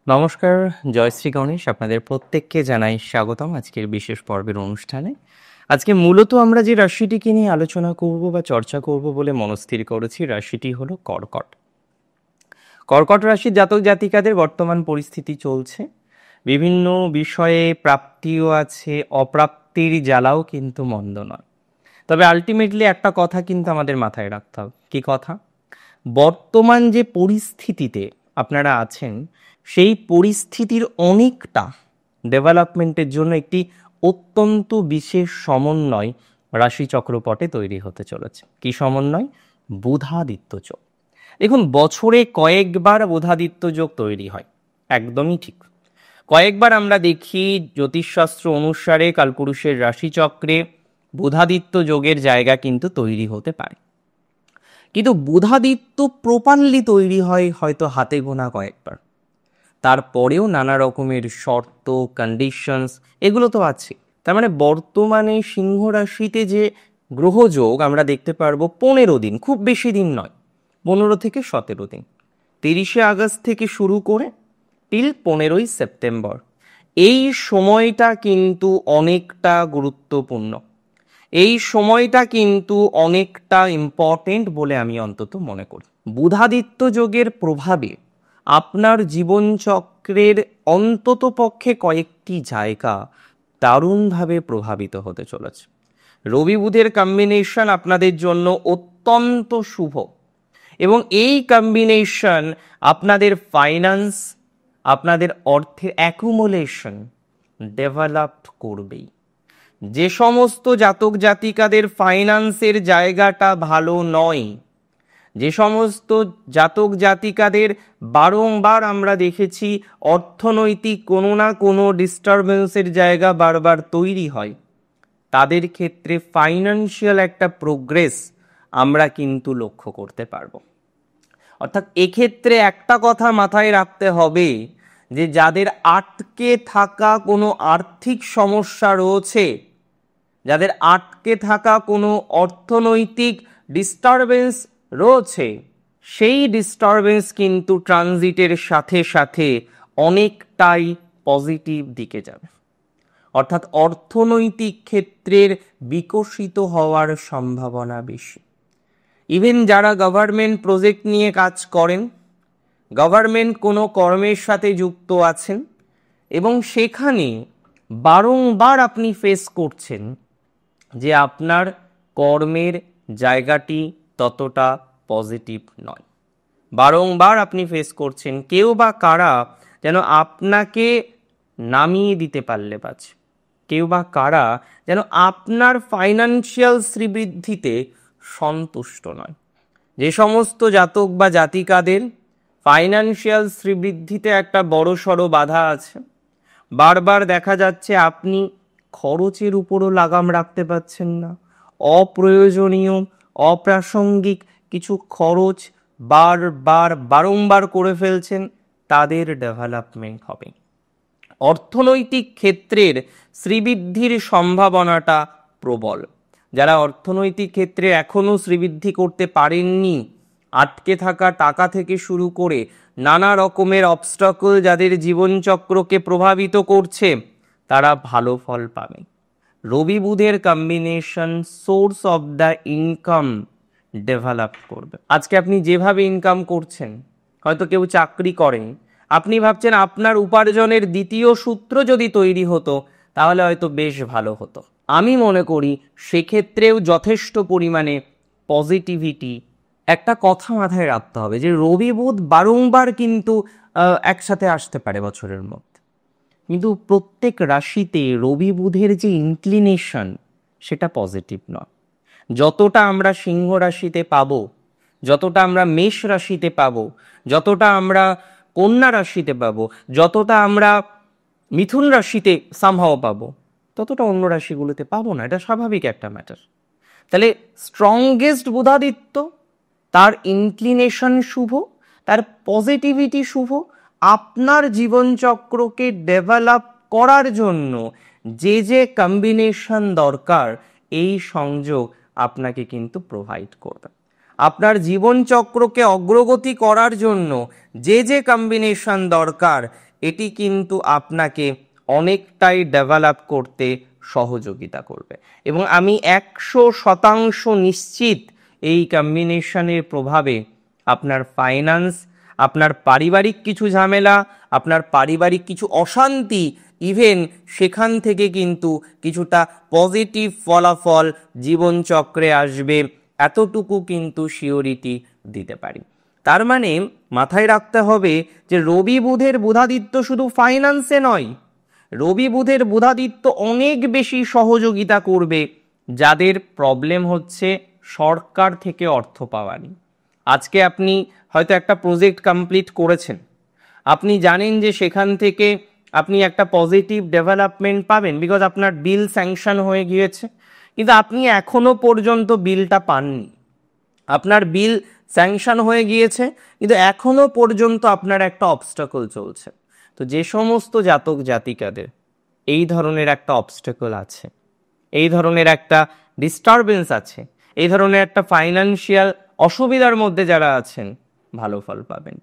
নমস্কার, জয়শ্রী গণেশ। আপনাদের প্রত্যেককে জানাই স্বাগতম আজকের বিশেষ পর্বের অনুষ্ঠানে। আজকে মূলত আমরা যে রাশিটিকে নিয়ে আলোচনা করব বা চর্চা করব বলে মনস্থির করেছি, রাশিটি হলো কর্কট। কর্কট রাশির জাতক জাতিকাদের বর্তমান পরিস্থিতি চলছে, বিভিন্ন বিষয়ে প্রাপ্তিও আছে, অপ্রাপ্তির জ্বালাও কিন্তু মন্দ নয়। তবে আলটিমেটলি একটা কথা কিন্তু আমাদের মাথায় রাখতে হবে। কি কথা? বর্তমান যে পরিস্থিতিতে আপনারা আছেন, সেই পরিস্থিতির অনেকটা ডেভেলপমেন্টের জন্য একটি অত্যন্ত বিশেষ সমন্বয় রাশি চক্রপটে তৈরি হতে চলেছে। কি সমন্বয়? বুধাদিত্য যোগ। দেখুন, বছরে কয়েকবার বুধাদিত্য যোগ তৈরি হয়, একদমই ঠিক। কয়েকবার আমরা দেখি জ্যোতিষশাস্ত্র অনুসারে কালপুরুষের রাশিচক্রে বুধাদিত্য যোগের জায়গা কিন্তু তৈরি হতে পারে, কিন্তু বুধাদিত্য প্রপারলি তৈরি হয় হয়তো হাতে গোনা কয়েকবার। তারপরেও নানা রকমের শর্ত, কন্ডিশনস এগুলো তো আছে। তার মানে বর্তমানে সিংহ রাশিতে যে গ্রহযোগ আমরা দেখতে পারবো 15 দিন, খুব বেশি দিন নয়, 15 থেকে 17 দিন, 30শে আগস্ট থেকে শুরু করে টিল 15ই সেপ্টেম্বর। এই সময়টা কিন্তু অনেকটা গুরুত্বপূর্ণ, এই সময়টা কিন্তু অনেকটা ইম্পর্টেন্ট বলে আমি অন্তত মনে করি। বুধাদিত্য যোগের প্রভাবে আপনার জীবনচক্রের অন্তত পক্ষে কয়েকটি জায়গা দারুণভাবে প্রভাবিত হতে চলেছে। রবি বুধের কম্বিনেশন আপনাদের জন্য অত্যন্ত শুভ, এবং এই কম্বিনেশন আপনাদের ফাইন্যান্স, আপনাদের অর্থের অ্যাকুমুলেশন ডেভেলপড করবেই। যে সমস্ত জাতক জাতিকাদের ফাইন্যান্সের জায়গাটা ভালো নয়, যে সমস্ত জাতক জাতিকাদের বারংবার আমরা দেখেছি অর্থনৈতিক কোনো না কোনো ডিস্টারবেন্সের জায়গা বারবার তৈরি হয়, তাদের ক্ষেত্রে ফাইন্যান্সিয়াল একটা প্রোগ্রেস আমরা কিন্তু লক্ষ্য করতে পারবো। অর্থাৎ এক্ষেত্রে একটা কথা মাথায় রাখতে হবে যে যাদের আটকে থাকা কোনো আর্থিক সমস্যা রয়েছে, যাদের আটকে থাকা কোনো অর্থনৈতিক ডিস্টারবেন্স রয়েছে, সেই ডিস্টারবেন্স কিন্তু ট্রানজিটের সাথে সাথে অনেকটাই পজিটিভ দিকে যাবে। অর্থাৎ অর্থনৈতিক ক্ষেত্রের বিকশিত হওয়ার সম্ভাবনা বেশি। ইভেন যারা গভর্নমেন্ট প্রজেক্ট নিয়ে কাজ করেন, গভর্নমেন্ট কোনো কর্মের সাথে যুক্ত আছেন, এবং সেখানে বারংবার আপনি ফেস করছেন যে আপনার কর্মের জায়গাটি ততটা পজিটিভ নয়, বারংবার আপনি ফেস করছেন কেউ বা কারা যেন আপনাকে নামিয়ে দিতে পারলে বাঁচে, কেউ বা কারা যেন আপনার ফাইন্যান্সিয়াল শ্রীবৃদ্ধিতে সন্তুষ্ট নয়। যে সমস্ত জাতক বা জাতিকাদের ফাইন্যান্সিয়াল শ্রীবৃদ্ধিতে একটা বড়সড় বাধা আছে, বারবার দেখা যাচ্ছে আপনি খরচের উপরও লাগাম রাখতে পারছেন না, অপ্রয়োজনীয় অপ্রাসঙ্গিক কিছু খরচ বারংবার করে ফেলছেন, তাদের ডেভেলপমেন্ট হবে। অর্থনৈতিক ক্ষেত্রের শ্রীবৃদ্ধির সম্ভাবনাটা প্রবল। যারা অর্থনৈতিক ক্ষেত্রে এখনো শ্রীবৃদ্ধি করতে পারেননি, আটকে থাকা টাকা থেকে শুরু করে নানা রকমের অবস্টাকল যাদের জীবনচক্রকে প্রভাবিত করছে, তারা ভালো ফল পাবে। রবি বুধের combination source of the income develop করবে। আজকে আপনি যেভাবে ইনকাম করছেন, হয়তো কেউ চাকরি করেন, আপনি ভাবছেন আপনার উপার্জনের দ্বিতীয় সূত্র যদি তৈরি হতো তাহলে হয়তো বেশ ভালো হতো। আমি মনে করি সেক্ষেত্রেও যথেষ্ট পরিমাণে পজিটিভিটি। একটা কথা মাথায় রাখতে হবে যে রবি বুধ বারংবার কিন্তু একসাথে আসতে পারে বছরের মধ্যে, কিন্তু প্রত্যেক রাশিতে রবি বুধের যে ইনক্লিনেশন সেটা পজিটিভ নয়। যতটা আমরা সিংহ রাশিতে পাবো, যতটা আমরা মেষ রাশিতে পাবো, যতটা আমরা কন্যা রাশিতে পাবো, যতটা আমরা মিথুন রাশিতে সামহাও পাবো, ততটা অন্য রাশিগুলোতে পাবো না। এটা স্বাভাবিক একটা ম্যাটার। তাহলে স্ট্রংগেস্ট বুধাদিত্য, তার ইনক্লিনেশন শুভ, তার পজিটিভিটি শুভ, আপনার জীবনচক্রকে ডেভেলপ করার জন্য যে যে কম্বিনেশন দরকার, এই সংযোগ আপনাকে কিন্তু প্রোভাইড করবে। আপনার জীবনচক্রকে অগ্রগতি করার জন্য যে যে কম্বিনেশন দরকার, এটি কিন্তু আপনাকে অনেকটাই ডেভেলপ করতে সহযোগিতা করবে। এবং আমি 100% নিশ্চিত এই কম্বিনেশনের প্রভাবে আপনার ফাইন্যান্স, আপনার পারিবারিক কিছু ঝামেলা, আপনার পারিবারিক কিছু অশান্তি, ইভেন সেখান থেকে কিন্তু কিছুটা পজিটিভ ফলাফল জীবনচক্রে আসবে, এতটুকু কিন্তু সিওরিটি দিতে পারি। তার মানে মাথায় রাখতে হবে যে রবি বুধের বুধাদিত্য শুধু ফাইন্যান্সে নয়, রবি বুধের বুধাদিত্য অনেক বেশি সহযোগিতা করবে যাদের প্রবলেম হচ্ছে সরকার থেকে অর্থ পাওয়া নিয়ে। আজকে আপনি হয়তো একটা প্রজেক্ট কমপ্লিট করেছেন, আপনি জানেন যে সেখান থেকে আপনি একটা পজিটিভ ডেভেলপমেন্ট পাবেন, বিকজ আপনার বিল স্যাংশন হয়ে গিয়েছে, কিন্তু আপনি এখনো পর্যন্ত বিলটা পাননি। আপনার বিল স্যাংশন হয়ে গিয়েছে কিন্তু এখনো পর্যন্ত আপনার একটা অবস্টাকল চলছে। তো যে সমস্ত জাতক জাতিকাদের এই ধরনের একটা অবস্টাকল আছে, এই ধরনের একটা ডিস্টারবেন্স আছে, এই ধরনের একটা ফাইন্যান্সিয়াল অসুবিধার মধ্যে যারা আছেন, ভালো ফল পাবেন।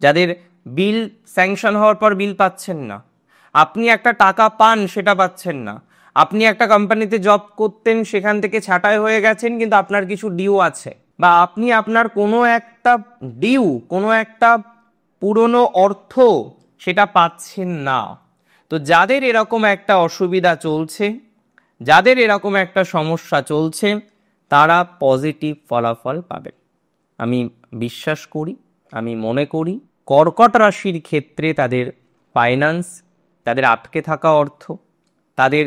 যাদের বিল স্যাংশন হওয়ার পর বিল পাচ্ছেন না, আপনি একটা টাকা পান সেটা পাচ্ছেন না, আপনি একটা কোম্পানিতে জব করতেন সেখান থেকে ছাঁটাই হয়ে গেছেন কিন্তু আপনার কিছু ডিউ আছে, বা আপনি আপনার কোনো একটা ডিউ, কোনো একটা পুরনো অর্থ সেটা পাচ্ছেন না। তো যাদের এরকম একটা অসুবিধা চলছে, যাদের এরকম একটা সমস্যা চলছে, তারা পজিটিভ ফলাফল পাবে। আমি বিশ্বাস করি, আমি মনে করি কর্কট রাশির ক্ষেত্রে তাদের ফাইন্যান্স, তাদের আটকে থাকা অর্থ, তাদের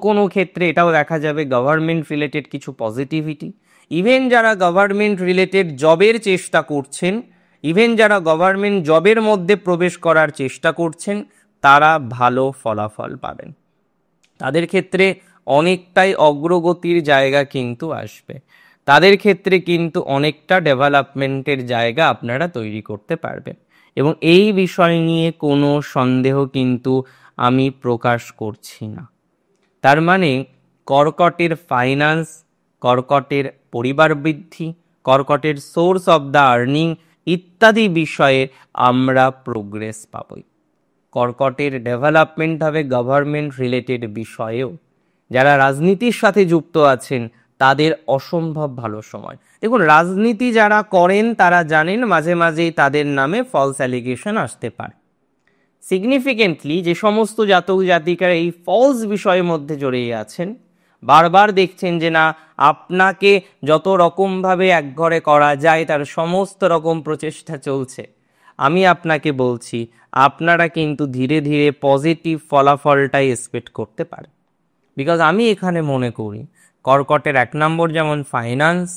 কোনো ক্ষেত্রে এটাও দেখা যাবে গভর্নমেন্ট রিলেটেড কিছু পজিটিভিটি, ইভেন যারা গভর্নমেন্ট রিলেটেড জবের চেষ্টা করছেন, ইভেন যারা গভর্নমেন্ট জবের মধ্যে প্রবেশ করার চেষ্টা করছেন, তারা ভালো ফলাফল পাবেন। তাদের ক্ষেত্রে অনেকটাই অগ্রগতির জায়গা কিন্তু আসবে, তাদের ক্ষেত্রে কিন্তু অনেকটা ডেভেলপমেন্টের জায়গা আপনারা তৈরি করতে পারবেন। এবং এই বিষয় নিয়ে কোনো সন্দেহ কিন্তু আমি প্রকাশ করছি না। তার মানে কর্কটের ফাইন্যান্স, কর্কটের পরিবার বৃদ্ধি, কর্কটের সোর্স অফ দ্য আর্নিং ইত্যাদি বিষয়ে আমরা প্রোগ্রেস পাবই। কর্কটের ডেভেলপমেন্ট হবে গভর্নমেন্ট রিলেটেড বিষয়েও। যারা রাজনীতির সাথে যুক্ত আছেন তাদের অসম্ভব ভালো সময়। দেখুন, রাজনীতি যারা করেন তারা জানেন মাঝে মাঝেই তাদের নামে ফলস অ্যালিগেশন আসতে পারে। সিগনিফিকেন্টলি যে সমস্ত জাতক জাতিকারা এই ফলস বিষয়ের মধ্যে জড়িয়ে আছেন, বারবার দেখছেন যে না, আপনাকে যত রকমভাবে একঘরে করা যায় তার সমস্ত রকম প্রচেষ্টা চলছে, আমি আপনাকে বলছি আপনারা কিন্তু ধীরে ধীরে পজিটিভ ফলাফলটাই এক্সপেক্ট করতে পারেন। বিকজ আমি এখানে মনে করি কর্কটের 1 নম্বর যেমন ফাইন্যান্স,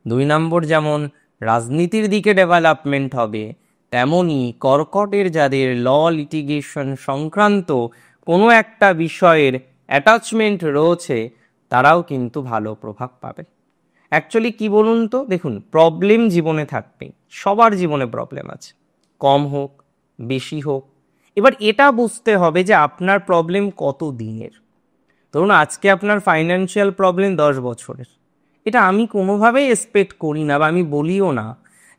2 নম্বর যেমন রাজনীতির দিকে ডেভেলপমেন্ট হবে, তেমনি কর্কটের যাদের ল লিটিগেশন সংক্রান্ত কোনো একটা বিষয়ের অ্যাটাচমেন্ট রয়েছে তারাও কিন্তু ভালো প্রভাব পাবে। অ্যাকচুয়ালি কি বলুন তো, দেখুন, প্রবলেম জীবনে থাকবেই, সবার জীবনে প্রবলেম আছে, কম হোক বেশি হোক। এবার এটা বুঝতে হবে যে আপনার প্রবলেম কত দিনের। ধরুন আজকে আপনার ফাইন্যান্সিয়াল প্রবলেম 10 বছরের, এটা আমি কোনোভাবেই এক্সপেক্ট করি না বা আমি বলিও না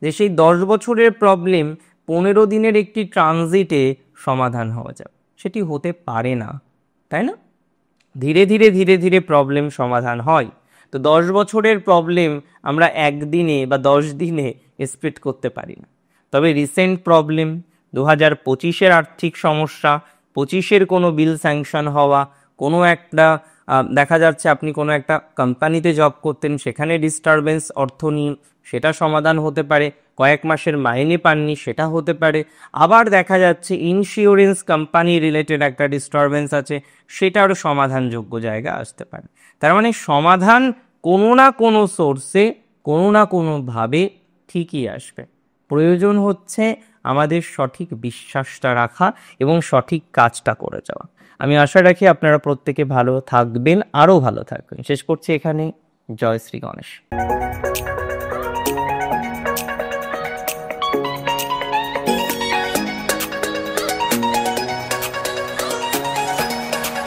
যে সেই 10 বছরের প্রবলেম 15 দিনের একটি ট্রানজিটে সমাধান হওয়া যাবে, সেটি হতে পারে না, তাই না? ধীরে ধীরে ধীরে ধীরে প্রবলেম সমাধান হয়। তো 10 বছরের প্রবলেম আমরা একদিনে বা 10 দিনে এক্সপেক্ট করতে পারি না। তবে রিসেন্ট প্রবলেম 2025-এর আর্থিক সমস্যা, 25-এর কোনো বিল স্যাংশন হওয়া, কোনো একটা দেখা যাচ্ছে আপনি কোনো একটা কোম্পানিতে জব করতেন সেখানে ডিস্টারবেন্স অর্থ নিয়ে, সেটা সমাধান হতে পারে। কয়েক মাসের মাইনে পাননি, সেটা হতে পারে। আবার দেখা যাচ্ছে ইন্স্যুরেন্স কোম্পানি রিলেটেড একটা ডিস্টারবেন্স আছে, সেটারও সমাধানযোগ্য জায়গা আসতে পারে। তার মানে সমাধান কোনো না কোনো সোর্সে, কোনো না কোনোভাবে ঠিকই আসবে। প্রয়োজন হচ্ছে আমাদের সঠিক বিশ্বাসটা রাখা এবং সঠিক কাজটা করে যাওয়া। আমি আশা রাখি আপনারা প্রত্যেকে ভালো থাকবেন, আরও ভালো থাকবেন। শেষ করছি এখানে। জয় শ্রী গণেশ।